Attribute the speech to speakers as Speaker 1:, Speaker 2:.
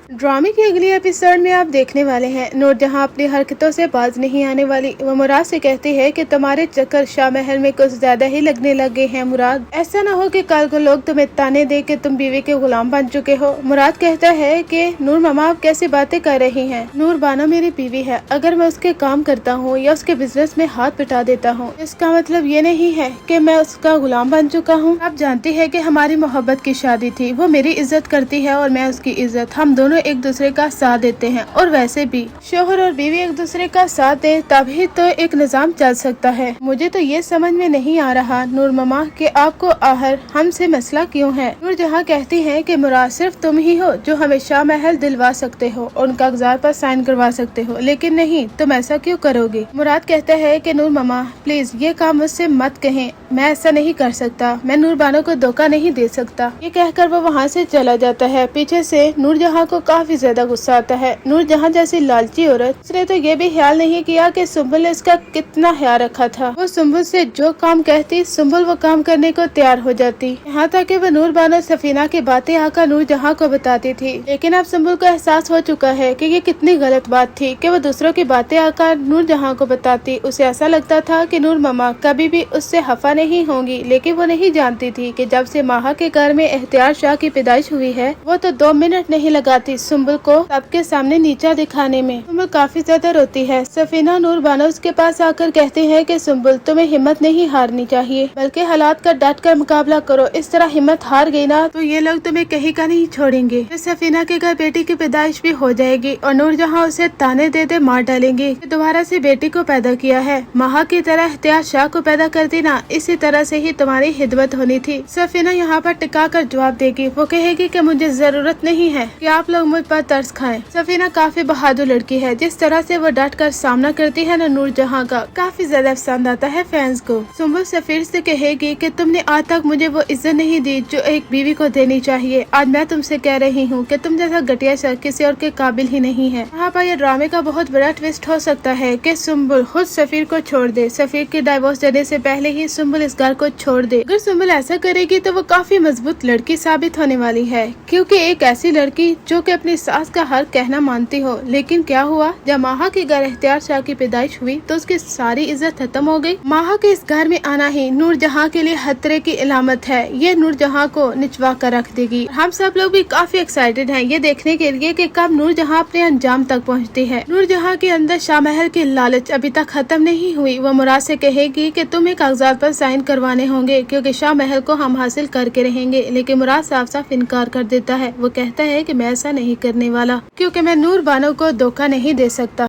Speaker 1: ड्रामे की अगली एपिसोड में आप देखने वाले हैं नूर जहां अपनी हरकतों से बाज नहीं आने वाली। वो मुराद से कहती है कि तुम्हारे चक्कर शाह महल में कुछ ज्यादा ही लगने लगे हैं मुराद, ऐसा ना हो कि कल को लोग तुम्हें ताने दे के तुम बीवी के गुलाम बन चुके हो। मुराद कहता है कि नूर मामा आप कैसी बातें कर रही हैं, नूर बानो मेरी बीवी है, अगर मैं उसके काम करता हूँ या उसके बिजनेस में हाथ पिटा देता हूँ इसका मतलब ये नहीं है कि मैं उसका गुलाम बन चुका हूँ। आप जानती है कि हमारी मोहब्बत की शादी थी, वो मेरी इज्जत करती है और मैं उसकी इज्जत, हम दोनों एक दूसरे का साथ देते हैं और वैसे भी शोहर और बीवी एक दूसरे का साथ दे तभी तो एक निजाम चल सकता है। मुझे तो ये समझ में नहीं आ रहा नूर मामा कि आपको आहर हमसे मसला क्यों है। नूर जहां कहती है कि मुराद सिर्फ तुम ही हो जो हमें शाह महल दिलवा सकते हो और उनका कागजात पर साइन करवा सकते हो, लेकिन नहीं तुम ऐसा क्यों करोगे। मुराद कहता है कि नूर मामा प्लीज ये काम मुझसे मत कहें, मैं ऐसा नहीं कर सकता, मैं नूर बानो को धोखा नहीं दे सकता। ये कहकर वो वहाँ से चला जाता है। पीछे से नूर जहां को काफी ज्यादा गुस्सा आता है। नूर जहां जैसी लालची औरत, उसने तो ये भी ख्याल नहीं किया कि सुम्बुल ने इसका कितना ख्याल रखा था। वो सुम्बुल से जो काम कहती सुम्बुल वो काम करने को तैयार हो जाती, यहाँ तक कि वो नूर बानो सफीना की बातें आकर नूर जहां को बताती थी। लेकिन अब सुम्बुल को एहसास हो चुका है कि ये कितनी गलत बात थी कि वो दूसरों की बातें आकर नूर जहां को बताती। उसे ऐसा लगता था कि नूर मामा कभी भी उससे खफा नहीं होंगी, लेकिन वो नहीं जानती थी कि जब से माहा के घर में इख्तियार शाह की पैदाइश हुई है वो तो 2 मिनट नहीं लगाती सुम्बुल को सबके सामने नीचा दिखाने में। सुम्बुल काफी ज्यादा रोती है। सफीना नूर बानो उसके पास आकर कहती है कि सुम्बुल तुम्हें हिम्मत नहीं हारनी चाहिए, बल्कि हालात का डट कर मुकाबला करो, इस तरह हिम्मत हार गई ना तो ये लोग तुम्हें कहीं का नहीं छोड़ेंगे। तो सफीना के घर बेटी की पैदाइश भी हो जाएगी और नूर जहां उसे ताने दे दे मार डालेंगे। दोबारा से बेटी को पैदा किया है, माहा की तरह इख्तियार शाह को पैदा कर दी ना, इसी तरह से ही तुम्हारी खिदमत होनी थी। सफीना यहाँ पर टिका कर जवाब देगी, वो कहेगी कि मुझे जरूरत नहीं है कि आप लोग मुझ पर तरस खाएं। सफीना काफी बहादुर लड़की है, जिस तरह से वो डट कर सामना करती है ना नूर जहां का, काफी ज्यादा पसंद आता है फैंस को। सुम्बुल सफीर से कहेगी कि तुमने आज तक मुझे वो इज्जत नहीं दी जो एक बीवी को देनी चाहिए। आज मैं तुमसे कह रही हूँ कि तुम जैसा घटिया शख्स किसी और के काबिल ही नहीं है। यहाँ पर ये ड्रामे का बहुत बड़ा ट्विस्ट हो सकता है कि सुम्बुल खुद सफीर को छोड़ दे, सफीर के डाइवोर्स देने से पहले ही सुम्बुल इस घर को छोड़ दे। अगर सुम्बुल ऐसा करेगी तो वो काफी मजबूत लड़की साबित होने वाली है, क्योंकि एक ऐसी लड़की जो कि अपनी सास का हर कहना मानती हो। लेकिन क्या हुआ, जब माहा के घर इख्तियार शाह की पैदाइश हुई तो उसकी सारी इज्जत खत्म हो गई। माहा के इस घर में आना ही नूर जहां के लिए खतरे की इलामत है, ये नूर जहां को निचवा कर रख देगी। हम सब लोग भी काफी एक्साइटेड हैं ये देखने के लिए कि कब नूर जहां अपने अंजाम तक पहुंचती है। नूर जहां के अंदर शाह महल की लालच अभी तक खत्म नहीं हुई। वो मुराद से कहेगी कि तुम्हें कागजात पर साइन करवाने होंगे क्योंकि शाह महल को हम हासिल करके रहेंगे, लेकिन मुराद साफ साफ इनकार कर देता है। वो कहता है कि मैं ऐसा नहीं करने वाला, क्योंकि मैं नूर बानो को धोखा नहीं दे सकता।